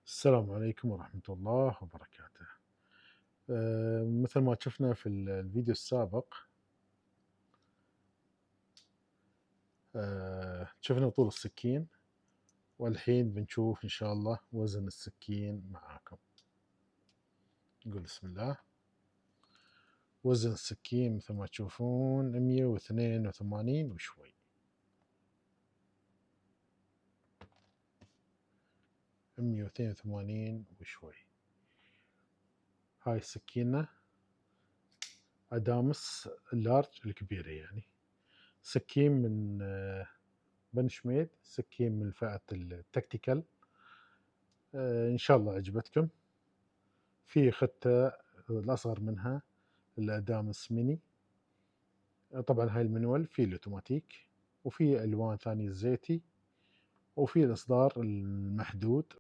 السلام عليكم ورحمة الله وبركاته. مثل ما شفنا في الفيديو السابق. شفنا طول السكين، والحين بنشوف إن شاء الله وزن السكين معاكم. نقول بسم الله. وزن السكين مثل ما تشوفون 182 وشوي. 182 وشوي. هاي السكينة أدامس اللارج الكبيرة، يعني سكين من بن شميد، سكين من فئة التكتيكال. إن شاء الله عجبتكم. في ختة الأصغر منها الأدامس ميني، طبعًا هاي المنوال، في الأوتوماتيك، وفي ألوان ثانية الزيتي، وفي الإصدار المحدود